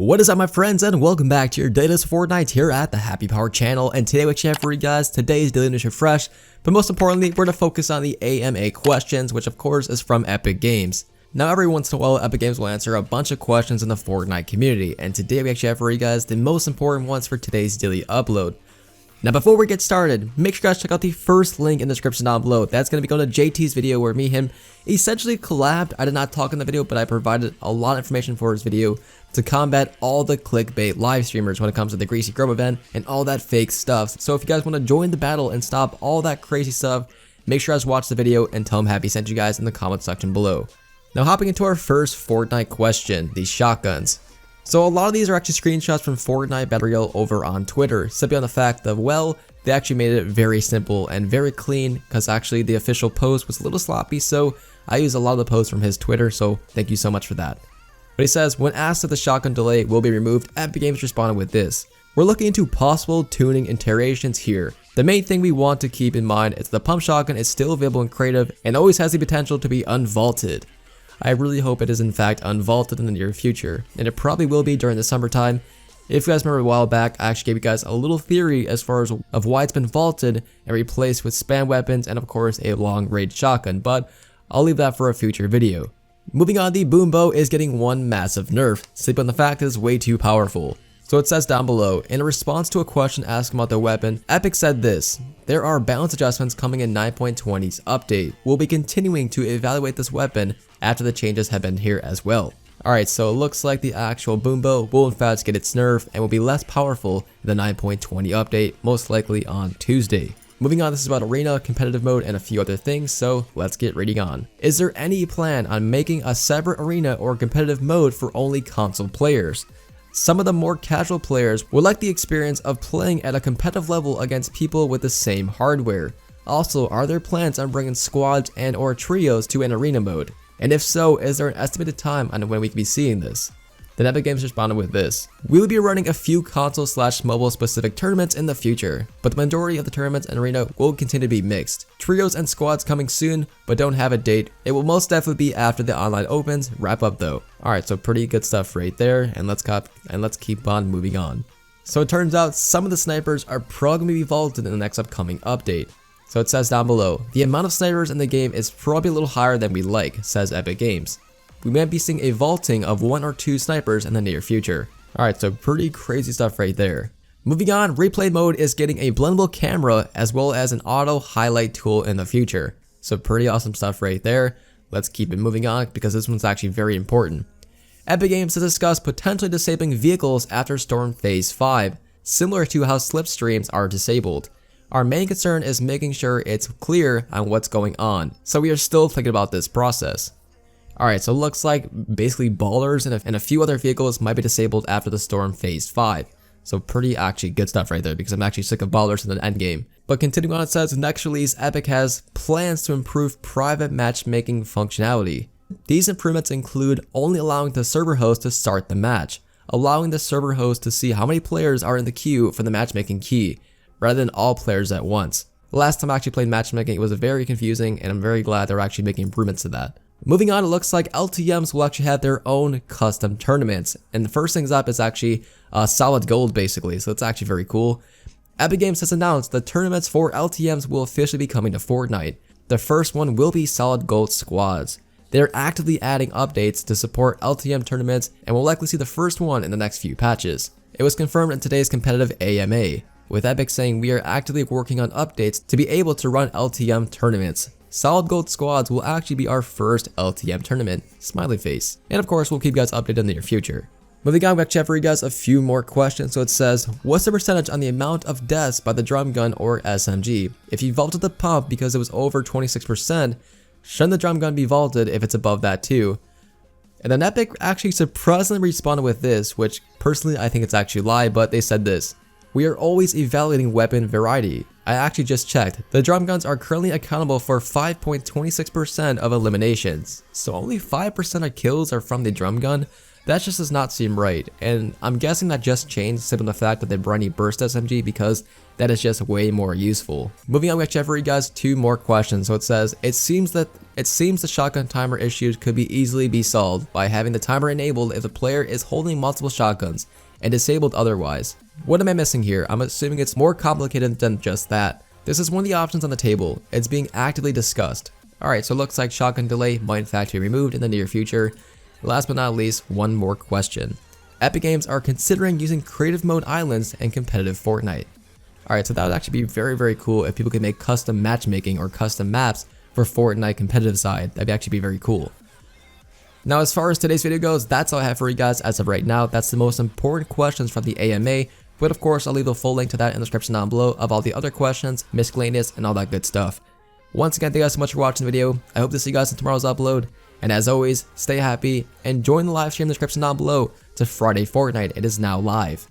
What is up, my friends, and welcome back to your daily dose of Fortnite here at the Happy Power channel. And today we actually have for you guys today's daily news refresh, but most importantly, we're going to focus on the AMA questions, which of course is from Epic Games. Now, every once in a while, Epic Games will answer a bunch of questions in the Fortnite community, and today we actually have for you guys the most important ones for today's daily upload. Now, before we get started, make sure you guys check out the first link in the description down below. That's going to be going to JT's video where me and him essentially collabed. I did not talk in the video, but I provided a lot of information for his video to combat all the clickbait live streamers when it comes to the Greasy Grove event and all that fake stuff. So if you guys want to join the battle and stop all that crazy stuff, make sure you guys watch the video and tell him Happy sent you guys in the comment section below. Now, hopping into our first Fortnite question, the shotguns. So a lot of these are actually screenshots from Fortnite Battle Royale over on Twitter, simply on the fact that, well, they actually made it very simple and very clean, because actually the official post was a little sloppy, so I used a lot of the posts from his Twitter, so thank you so much for that. But he says, when asked if the shotgun delay will be removed, Epic Games responded with this: "We're looking into possible tuning iterations here. The main thing we want to keep in mind is the pump shotgun is still available in creative and always has the potential to be unvaulted. I really hope it is in fact unvaulted in the near future, and it probably will be during the summertime. If you guys remember a while back, I actually gave you guys a little theory as far as of why it's been vaulted and replaced with spam weapons and of course a long range shotgun, but I'll leave that for a future video. Moving on, the boom bow is getting one massive nerf, simply on the fact that it's way too powerful. So it says down below, in a response to a question asked about the weapon, Epic said this: there are balance adjustments coming in 9.20's update. We'll be continuing to evaluate this weapon after the changes have been here as well. Alright, so it looks like the actual boom bow will in fact get its nerf and will be less powerful in the 9.20 update, most likely on Tuesday. Moving on, this is about arena, competitive mode, and a few other things, so let's get reading on. Is there any plan on making a separate arena or competitive mode for only console players? Some of the more casual players would like the experience of playing at a competitive level against people with the same hardware. Also, are there plans on bringing squads and or trios to an arena mode? And if so, is there an estimated time on when we can be seeing this? Then Epic Games responded with this: we will be running a few console/mobile specific tournaments in the future, but the majority of the tournaments and arena will continue to be mixed. Trios and squads coming soon, but don't have a date. It will most definitely be after the online opens wrap up though. Alright, so pretty good stuff right there, and let's keep on moving on. So it turns out some of the snipers are probably going to be vaulted in the next upcoming update. So it says down below, the amount of snipers in the game is probably a little higher than we like, says Epic Games. We might be seeing a vaulting of 1 or 2 snipers in the near future. Alright, so pretty crazy stuff right there. Moving on, replay mode is getting a blendable camera as well as an auto highlight tool in the future. So pretty awesome stuff right there. Let's keep it moving on because this one's actually very important. Epic Games has discussed potentially disabling vehicles after Storm Phase 5, similar to how slipstreams are disabled. Our main concern is making sure it's clear on what's going on, so we are still thinking about this process. Alright, so it looks like basically ballers and a few other vehicles might be disabled after the Storm Phase 5. So pretty actually good stuff right there, because I'm actually sick of ballers in the endgame. But continuing on, it says, next release, Epic has plans to improve private matchmaking functionality. These improvements include only allowing the server host to start the match, allowing the server host to see how many players are in the queue for the matchmaking key, rather than all players at once. The last time I actually played matchmaking, it was very confusing, and I'm very glad they're actually making improvements to that. Moving on, it looks like LTMs will actually have their own custom tournaments, and the first things up is actually solid gold basically, so it's actually very cool. Epic Games has announced that tournaments for LTMs will officially be coming to Fortnite. The first one will be solid gold squads. They're actively adding updates to support LTM tournaments, and we'll likely see the first one in the next few patches. It was confirmed in today's competitive AMA, with Epic saying we are actively working on updates to be able to run LTM tournaments. Solid gold squads will actually be our first LTM tournament, smiley face. And of course, we'll keep you guys updated in the near future. Moving on, back to for you guys a few more questions. So it says, what's the percentage on the amount of deaths by the drum gun or SMG? If you vaulted the pump because it was over 26%, shouldn't the drum gun be vaulted if it's above that too? And then Epic actually surprisingly responded with this, which personally I think it's actually a lie, but they said this: We are always evaluating weapon variety. I actually just checked. The drum guns are currently accountable for 5.26% of eliminations. So only 5% of kills are from the drum gun? That just does not seem right, and I'm guessing that just changed simply the fact that they brought in burst SMG because that is just way more useful. Moving on, we actually have for you guys 2 more questions. So it says, it seems the shotgun timer issues could be easily solved by having the timer enabled if the player is holding multiple shotguns and disabled otherwise. What am I missing here? I'm assuming it's more complicated than just that. This is one of the options on the table. It's being actively discussed. Alright, so it looks like shotgun delay might in fact be removed in the near future. Last but not least, one more question. Epic Games are considering using creative mode islands in competitive Fortnite. Alright, so that would actually be very cool if people could make custom matchmaking or custom maps for Fortnite competitive side. That'd actually be very cool. Now, as far as today's video goes, that's all I have for you guys as of right now. That's the most important questions from the AMA. But of course, I'll leave a full link to that in the description down below of all the other questions, miscellaneous, and all that good stuff. Once again, thank you guys so much for watching the video. I hope to see you guys in tomorrow's upload. And as always, stay happy and join the live stream in the description down below to Friday Fortnite. It is now live.